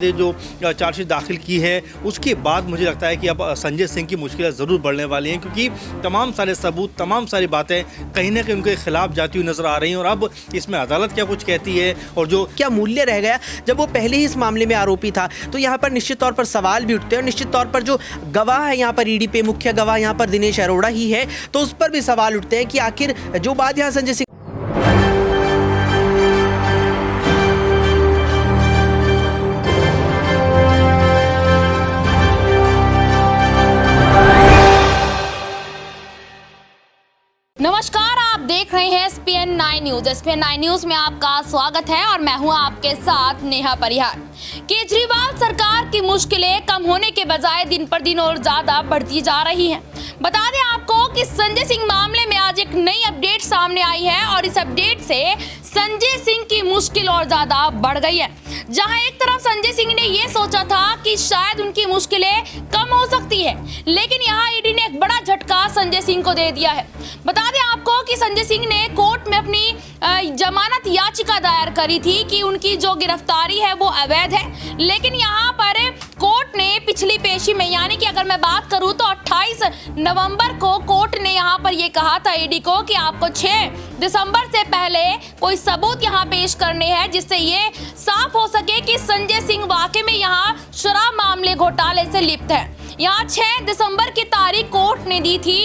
जो चार्जशीट दाखिल की है उसके बाद मुझे लगता है कि अब संजय सिंह की मुश्किलें ज़रूर बढ़ने वाली हैं, क्योंकि तमाम सारे सबूत, तमाम सारी बातें कहीं ना कहीं उनके खिलाफ जाती हुई नज़र आ रही हैं। और अब इसमें अदालत क्या कुछ कहती है और जो क्या मूल्य रह गया जब वो पहले ही इस मामले में आरोपी था, तो यहाँ पर निश्चित तौर पर सवाल भी उठते हैं। और निश्चित तौर पर जो गवाह है यहाँ पर ईडी पे, मुख्य गवाह यहाँ पर दिनेश अरोड़ा ही है, तो उस पर भी सवाल उठते हैं कि आखिर जो बात यहाँ संजय सिंह नमस्कार, आप देख रहे हैं SPN 9 न्यूज। SPN 9 न्यूज में आपका स्वागत है और मैं हूं आपके साथ नेहा परिहार। केजरीवाल सरकार की मुश्किलें कम होने के बजाय दिन पर दिन और ज्यादा बढ़ती जा रही हैं। बता दें आपको कि संजय सिंह मामले में आज एक नई अपडेट सामने आई है और इस अपडेट से संजय सिंह की मुश्किल और ज्यादा बढ़ गई है। जहां एक तरफ संजय सिंह ने ये सोचा था कि शायद उनकी मुश्किलें कम हो सकती है, लेकिन यहाँ ईडी ने एक बड़ा झटका संजय सिंह को दे दिया है। बता दें आपको कि संजय सिंह ने कोर्ट में अपनी जमानत याचिका दायर करी थी कि उनकी जो गिरफ्तारी है वो अवैध है, लेकिन यहाँ पर कोर्ट ने पिछली पेशी में, यानी कि अगर मैं बात करूँ तो 28 नवंबर को कोर्ट ने यहाँ पर ये कहा था ईडी को कि आपको 6 दिसंबर से पहले कोई सबूत यहाँ पेश करने हैं जिससे ये साफ हो सके कि संजय सिंह वाकई में यहाँ शराब मामले घोटाले से लिप्त है। यहाँ 6 दिसंबर की तारीख कोर्ट ने दी थी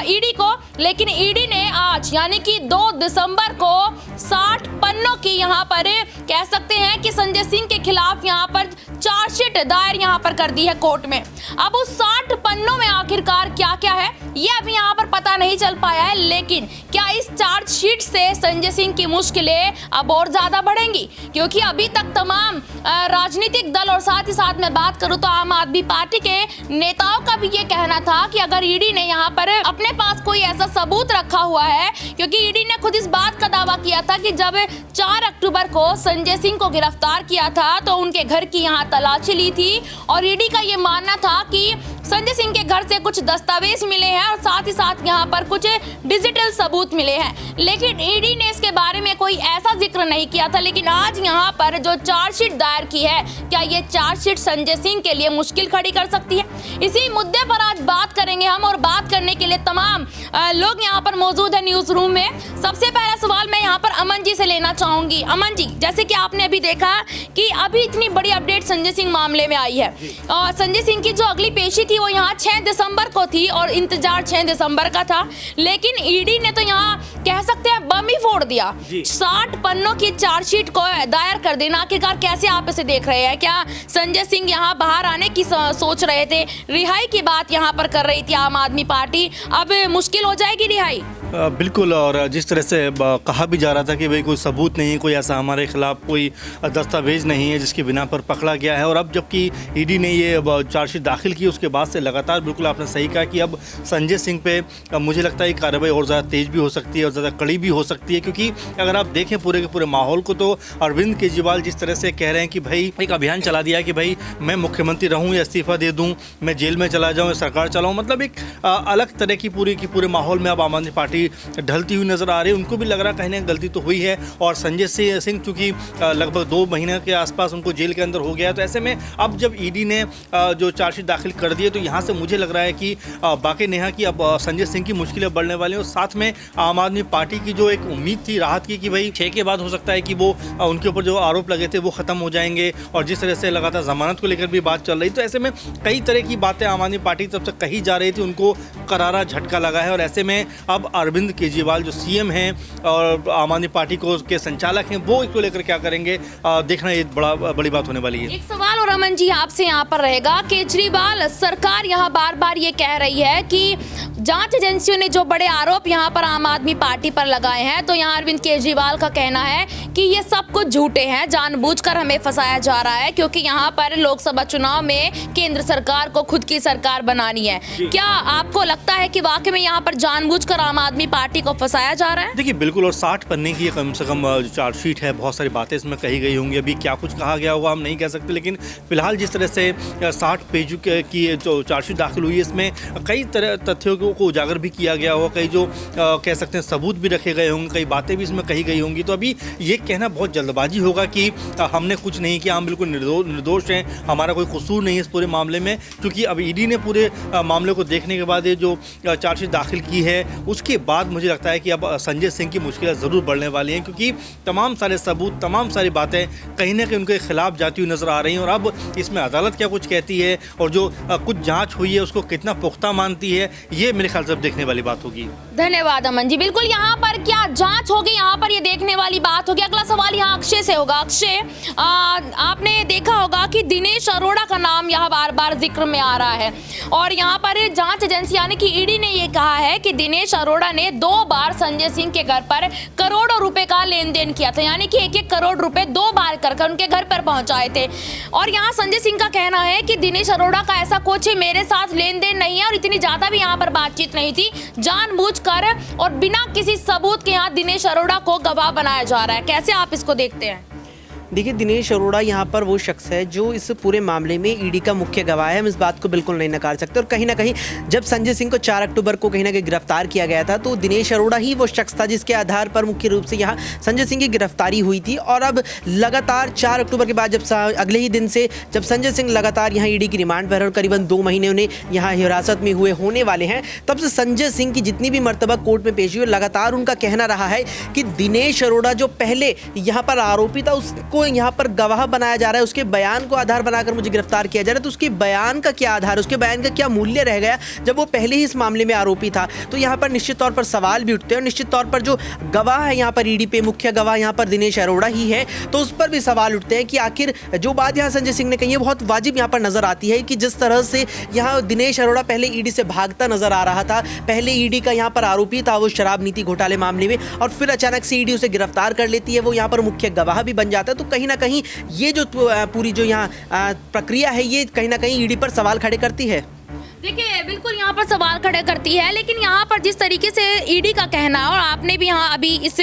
ईडी को, लेकिन ईडी ने आज यानी कि 2 दिसंबर को 60 पन्नों की यहाँ पर कह सकते हैं कि संजय सिंह के खिलाफ यहाँ पर चार्जशीट दायर यहाँ पर कर दी है कोर्ट में। अब उस 60 पन्नों में आखिरकार क्या क्या है ये अभी यहाँ पर पता नहीं चल पाया है, लेकिन क्या इस चार्जशीट से संजय सिंह की मुश्किलें अब और ज्यादा बढ़ेंगी? क्योंकि अभी तक तमाम राजनीतिक दल और साथ ही साथ में बात करूं तो आम आदमी पार्टी के नेताओं का भी ये कहना था कि अगर ईडी ने यहाँ पर अपने पास कोई ऐसा सबूत रखा हुआ है, क्योंकि ईडी ने खुद इस बात का दावा किया था कि जब 4 अक्टूबर को संजय सिंह को गिरफ्तार किया था तो उनके घर की यहाँ तलाशी ली थी और ईडी का ये मानना था कि संजय सिंह के घर से कुछ दस्तावेज मिले हैं और साथ ही साथ यहाँ पर कुछ डिजिटल सबूत मिले हैं, लेकिन ईडी ने इसके बारे में कोई ऐसा जिक्र नहीं किया था। लेकिन आज यहाँ पर जो चार्जशीट दायर की है, क्या ये चार्जशीट संजय सिंह के लिए मुश्किल खड़ी कर सकती है? इसी मुद्दे पर आज बात करेंगे हम, और बात करने के लिए तमाम लोग यहाँ पर मौजूद है न्यूज रूम में। सबसे पहला सवाल मैं यहाँ पर अमन जी से लेना चाहूंगी। अमन जी, जैसे कि आपने अभी देखा कि अभी इतनी बड़ी अपडेट संजय सिंह मामले में आई है और संजय सिंह की जो अगली पेशी थी वो यहाँ 6 दिसंबर को थी और इंतजार 6 दिसंबर का था, लेकिन ईडी ने तो यहाँ कह सकते हैं बम ही फोड़ दिया। 60 पन्नों की चार्जशीट को दायर कर देना, आखिरकार कैसे आप इसे देख रहे हैं? क्या संजय सिंह यहाँ बाहर आने की सोच रहे थे? रिहाई की बात यहाँ पर कर रही थी आम आदमी पार्टी, अब मुश्किल हो जाएगी रिहाई? बिल्कुल, और जिस तरह से कहा भी जा रहा था कि भाई कोई सबूत नहीं है, कोई ऐसा हमारे खिलाफ कोई दस्तावेज नहीं है जिसकी बिना पर पकड़ा गया है, और अब जबकि ईडी ने ये चार्जशीट दाखिल की उसके बाद से लगातार, बिल्कुल आपने सही कहा कि अब संजय सिंह पे मुझे लगता है कार्रवाई और ज़्यादा तेज़ भी हो सकती है और ज़्यादा कड़ी भी हो सकती है। क्योंकि अगर आप देखें पूरे के पूरे माहौल को, तो अरविंद केजरीवाल जिस तरह से कह रहे हैं कि भाई एक अभियान चला दिया कि भाई मैं मुख्यमंत्री रहूँ या इस्तीफा दे दूँ, मैं जेल में चला जाऊँ या सरकार चलाऊँ, मतलब एक अलग तरह की पूरे माहौल में अब आम आदमी पार्टी ढलती हुई नजर आ रही है। उनको भी लग रहा कहीं ना गलती तो हुई है, और संजय सिंह चूंकि लगभग 2 महीने के आसपास उनको जेल के अंदर हो गया, तो ऐसे में अब जब ईडी ने जो चार्जशीट दाखिल कर दी है, तो यहाँ से मुझे लग रहा है कि बाकी नेहा कि अब संजय सिंह की मुश्किलें बढ़ने वाली हैं। और साथ में आम आदमी पार्टी की जो एक उम्मीद थी राहत की कि भाई 6 के बाद हो सकता है कि वो उनके ऊपर जो आरोप लगे थे वो खत्म हो जाएंगे, और जिस तरह से लगातार जमानत को लेकर भी बात चल रही, तो ऐसे में कई तरह की बातें आम आदमी पार्टी की तरफ से कही जा रही थी, उनको करारा झटका लगा है। और ऐसे में अब अरविंद केजरीवाल जो सीएम हैं और आम आदमी पार्टी के संचालक हैं, वो इसको लेकर क्या करेंगे देखना ये बड़ी बात होने वाली है। एक सवाल और अमन जी आपसे यहाँ पर रहेगा, केजरीवाल सरकार यहाँ बार बार ये कह रही है कि जांच एजेंसियों ने जो बड़े आरोप यहाँ पर आम आदमी पार्टी पर लगाए हैं, तो यहाँ अरविंद केजरीवाल का कहना है कि ये सब कुछ झूठे हैं, जानबूझकर हमें फंसाया जा रहा है, क्योंकि यहाँ पर लोकसभा चुनाव में केंद्र सरकार को खुद की सरकार बनानी है। क्या आपको लगता है कि वाकई में यहाँ पर जानबूझकर आम आदमी पार्टी को फंसाया जा रहा है? देखिए बिल्कुल, और 60 पन्ने की कम से कम चार्जशीट है, बहुत सारी बातें इसमें कही गई होंगी, अभी क्या कुछ कहा गया होगा हम नहीं कह सकते, लेकिन फिलहाल जिस तरह से 60 पेज की जो चार्जशीट दाखिल हुई है, इसमें कई तरह तथ्यों को चीज़ों को उजागर भी किया गया होगा, कई जो कह सकते हैं सबूत भी रखे गए होंगे, कई बातें भी इसमें कही गई होंगी। तो अभी ये कहना बहुत जल्दबाजी होगा कि हमने कुछ नहीं किया, हम बिल्कुल निर्दोष हैं, हमारा कोई कसूर नहीं है इस पूरे मामले में, क्योंकि अब ईडी ने पूरे मामले को देखने के बाद ये जो चार्जशीट दाखिल की है उसके बाद मुझे लगता है कि अब संजय सिंह की मुश्किलें ज़रूर बढ़ने वाली हैं, क्योंकि तमाम सारे सबूत, तमाम सारी बातें कहीं ना कहीं उनके खिलाफ जाती हुई नज़र आ रही हैं। और अब इसमें अदालत क्या कुछ कहती है और जो कुछ जांच हुई है उसको कितना पुख्ता मानती है, ये मेरे ख्याल से अब देखने वाली बात होगी। धन्यवाद अमन जी। बिल्कुल, यहाँ पर क्या जांच होगी, यहाँ पर ये देखने वाली बात होगी। अगला सवाल यहाँ अक्षय से होगा। अक्षय, आपने देखा होगा कि दिनेश अरोड़ा का नाम यहाँ बार बार जिक्र में आ रहा है और यहाँ पर जांच एजेंसी यानी कि ईडी ने ये कहा है कि दिनेश अरोड़ा ने 2 बार संजय सिंह के घर पर करोड़ों रुपए का लेन देन किया था, यानी कि 1-1 करोड़ रुपए 2 बार कर उनके घर पर पहुंचाए थे। और यहाँ संजय सिंह का कहना है कि दिनेश अरोड़ा का ऐसा कुछ मेरे साथ लेन देन नहीं है और इतनी ज्यादा भी यहाँ पर बातचीत नहीं थी, जानबूझकर और बिना किसी सबूत के यहाँ दिनेश अरोड़ा को गवाह बनाया जा रहा है। कैसे आप इसको देखते हैं? देखिए, दिनेश अरोड़ा यहाँ पर वो शख्स है जो इस पूरे मामले में ईडी का मुख्य गवाह है। हम इस बात को बिल्कुल नहीं नकार सकते। और कहीं ना कहीं जब संजय सिंह को 4 अक्टूबर को कहीं ना कहीं गिरफ्तार किया गया था तो दिनेश अरोड़ा ही वो शख्स था जिसके आधार पर मुख्य रूप से यहाँ संजय सिंह की गिरफ्तारी हुई थी। और अब लगातार 4 अक्टूबर के बाद जब अगले ही दिन से जब संजय सिंह लगातार यहाँ ईडी की रिमांड पर और करीबन 2 महीने उन्हें यहाँ हिरासत में हुए होने वाले हैं, तब से संजय सिंह की जितनी भी मर्तबा कोर्ट में पेशी हुई, लगातार उनका कहना रहा है कि दिनेश अरोड़ा जो पहले यहाँ पर आरोपी था उसको यहाँ पर गवाह बनाया जा रहा है, उसके बयान को आधार बनाकर मुझे गिरफ्तार किया जा रहा है। तो उसके बयान का क्या आधार, उसके बयान का क्या मूल्य रह गया जब वो पहले ही इस मामले में आरोपी था? तो यहाँ पर निश्चित तौर पर सवाल भी उठते हैं और निश्चित तौर पर जो गवाह है यहाँ पर ईडी पे मुख्य गवाह यहाँ पर दिनेश अरोड़ा ही है, तो उस पर भी सवाल उठते हैं कि आखिर जो बात यहाँ संजय सिंह ने कही है बहुत वाजिब यहाँ पर नजर आती है कि जिस तरह से यहाँ दिनेश अरोड़ा पहले ईडी से भागता नजर आ रहा था, पहले ईडी का यहाँ पर आरोपी था वो शराब नीति घोटाले मामले में, और फिर अचानक से ईडी उसे गिरफ्तार कर लेती है, वो यहाँ पर मुख्य गवाह भी बन जाता है। तो कहीं ना कहीं ये जो पूरी जो यहाँ प्रक्रिया है ये कहीं ना कहीं ईडी पर सवाल खड़े करती है। देखिए, बिल्कुल यहाँ पर सवाल खड़े करती है, लेकिन यहाँ पर जिस तरीके से ईडी का कहना है और आपने भी यहाँ अभी इस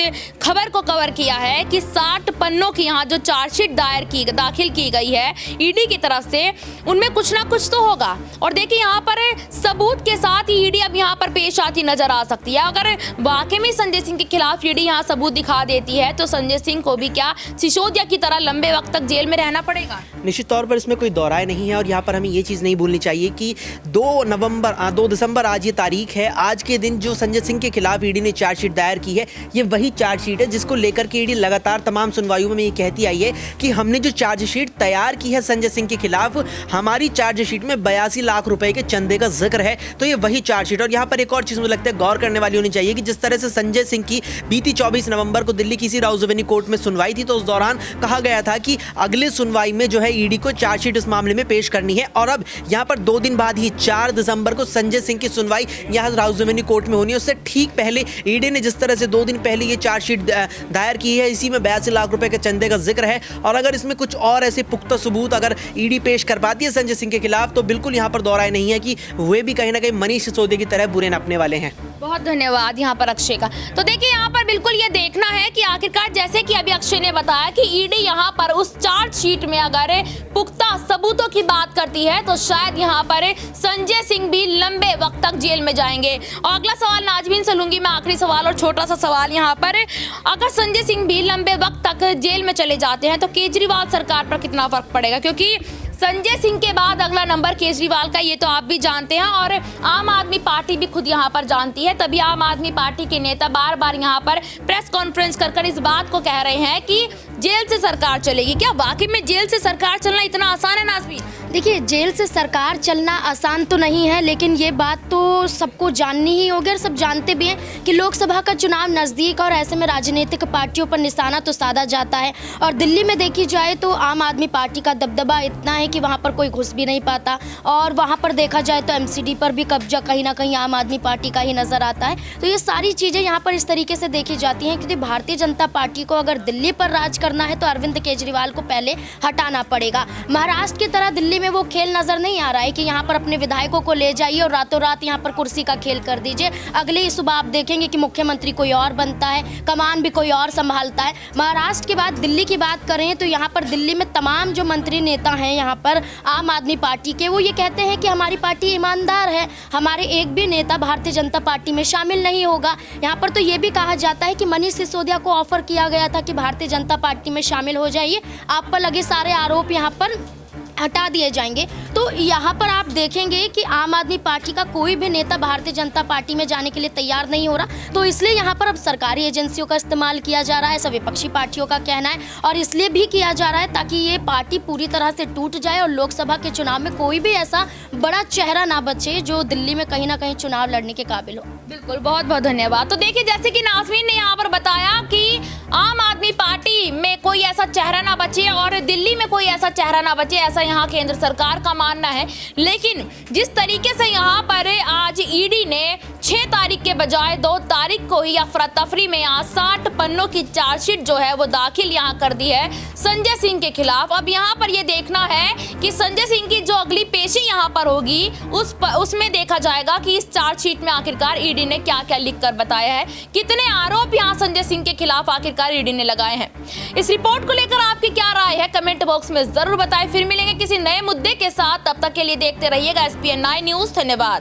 खबर को कवर किया है कि 60 पन्नों की यहाँ जो चार्जशीट दाखिल की गई है ईडी की तरफ से, उनमें कुछ ना कुछ तो होगा। और देखिए, यहाँ पर सबूत के साथ ही ईडी अब यहाँ पर पेश आती नजर आ सकती है। अगर वाकई में संजय सिंह के खिलाफ ईडी यहाँ सबूत दिखा देती है तो संजय सिंह को भी क्या सिसोदिया की तरह लंबे वक्त तक जेल में रहना पड़ेगा? निश्चित तौर पर इसमें कोई दौराय नहीं है। और यहाँ पर हमें ये चीज़ नहीं भूलनी चाहिए कि 2 दिसंबर आज ये तारीख है। आज के दिन जो संजय सिंह के खिलाफ ईडी ने चार्जशीट दायर की है, ये वही चार्जशीट है जिसको लेकर के ईडी लगातार तमाम सुनवाइयों में ये कहती आई है कि हमने जो चार्जशीट तैयार की है संजय सिंह के खिलाफ, हमारी चार्जशीट में 82 लाख रुपए के चंदे का जिक्र है। तो ये वही चार्जशीट। और यहाँ पर एक और चीज़ मुझे लगता है गौर करने वाली होनी चाहिए कि जिस तरह से संजय सिंह की बीती 24 नवंबर को दिल्ली की राउज एवेन्यू कोर्ट में सुनवाई थी, तो उस दौरान कहा गया था कि अगले सुनवाई में जो है ईडी को चार्जशीट इस मामले में पेश करनी है। और अब यहाँ पर 2 दिन बाद ही 4 दिसंबर को संजय सिंह की सुनवाई यहाँ राउज एवेन्यू कोर्ट में होनी है। उससे ठीक पहले ईडी ने जिस तरह से 2 दिन पहले ये चार्जशीट दायर की है, इसी में 82 लाख रुपए के चंदे का जिक्र है। और अगर इसमें कुछ और ऐसे पुख्ता सबूत अगर ईडी पेश कर पाती है संजय सिंह के खिलाफ, तो बिल्कुल यहाँ पर दौराय नहीं है कि वे भी कहीं ना कहीं मनीष सिसोदिया की तरह बुरे नपने वाले हैं। बहुत धन्यवाद यहाँ पर अक्षय का। तो देखिए, यहाँ पर बिल्कुल ये देखना है कि आखिरकार जैसे कि अभी अक्षय ने बताया कि ईडी यहाँ पर उस चार्जशीट में अगर पुख्ता सबूतों की बात करती है तो शायद यहाँ पर संजय सिंह भी लंबे वक्त तक जेल में जाएंगे। और अगला सवाल नाजमीन से लूंगी मैं, आखिरी सवाल और छोटा सा सवाल यहाँ पर, अगर संजय सिंह भी लंबे वक्त तक जेल में चले जाते हैं तो केजरीवाल सरकार पर कितना फर्क पड़ेगा? क्योंकि संजय सिंह के बाद अगला नंबर केजरीवाल का, ये तो आप भी जानते हैं और आम आदमी पार्टी भी खुद यहाँ पर जानती है। तभी आम आदमी पार्टी के नेता बार बार यहाँ पर प्रेस कॉन्फ्रेंस कर इस बात को कह रहे हैं कि जेल से सरकार चलेगी। क्या वाकई में जेल से सरकार चलना इतना आसान है नाज़मीन? देखिए, जेल से सरकार चलना आसान तो नहीं है, लेकिन ये बात तो सबको जाननी ही होगी और सब जानते भी हैं कि लोकसभा का चुनाव नज़दीक और ऐसे में राजनीतिक पार्टियों पर निशाना तो साधा जाता है। और दिल्ली में देखी जाए तो आम आदमी पार्टी का दबदबा इतना है कि वहाँ पर कोई घुस भी नहीं पाता, और वहाँ पर देखा जाए तो एमसीडी पर भी कब्जा कहीं ना कहीं आम आदमी पार्टी का ही नज़र आता है। तो ये सारी चीज़ें यहाँ पर इस तरीके से देखी जाती हैं क्योंकि भारतीय जनता पार्टी को अगर दिल्ली पर राज करना है तो अरविंद केजरीवाल को पहले हटाना पड़ेगा। महाराष्ट्र की तरह तरह दिल्ली में वो खेल नजर नहीं आ रहा है कि यहाँ पर अपने विधायकों को ले जाइए और रातों रात यहाँ पर कुर्सी का खेल कर दीजिए। अगले ही सुबह आप देखेंगे कि मुख्यमंत्री कोई और बनता है, कमान भी कोई और संभालता है। महाराष्ट्र के बाद दिल्ली की बात करें तो यहाँ पर दिल्ली में तमाम जो मंत्री नेता हैं यहाँ पर आम आदमी पार्टी के, वो ये कहते हैं कि हमारी पार्टी ईमानदार है, हमारे एक भी नेता भारतीय जनता पार्टी में शामिल नहीं होगा। यहाँ पर तो ये भी कहा जाता है कि मनीष सिसोदिया को ऑफर किया गया था कि भारतीय जनता पार्टी में शामिल हो जाइए, आप पर लगे सारे आरोप यहाँ पर हटा दिए जाएंगे। तो यहाँ पर आप देखेंगे कि आम आदमी पार्टी का कोई भी नेता भारतीय जनता पार्टी में जाने के लिए तैयार नहीं हो रहा। तो इसलिए यहाँ पर अब सरकारी एजेंसियों का इस्तेमाल किया जा रहा है, ऐसा विपक्षी पार्टियों का कहना है, और इसलिए भी किया जा रहा है ताकि ये पार्टी पूरी तरह से टूट जाए और लोकसभा के चुनाव में कोई भी ऐसा बड़ा चेहरा ना बचे जो दिल्ली में कहीं ना कहीं चुनाव लड़ने के काबिल हो। बिल्कुल, बहुत बहुत धन्यवाद। तो देखिए, जैसे कि नाज़मीन ने यहाँ पर बताया कि आम आदमी पार्टी में कोई ऐसा चेहरा ना बचे और दिल्ली में कोई ऐसा चेहरा ना बचे, ऐसा यहाँ केंद्र सरकार का मानना है। लेकिन जिस तरीके से यहाँ पर आज ईडी ने 6 तारीख के बजाय 2 तारीख को ही अफरा तफरी में यहाँ 60 पन्नों की चार्जशीट जो है वो दाखिल यहाँ कर दी है संजय सिंह के खिलाफ। अब यहाँ पर ये देखना है कि संजय सिंह की जो अगली पेशी यहाँ पर होगी उसमें देखा जाएगा कि इस चार्जशीट में आखिरकार ईडी ने क्या क्या लिख कर बताया है, कितने आरोप यहाँ संजय सिंह के खिलाफ आखिरकार ईडी ने लगाए हैं। इस रिपोर्ट को लेकर आपकी क्या राय है, कमेंट बॉक्स में जरूर बताएं। फिर मिलेंगे किसी नए मुद्दे के साथ, तब तक के लिए देखते रहिएगा SPN9 न्यूज़। धन्यवाद।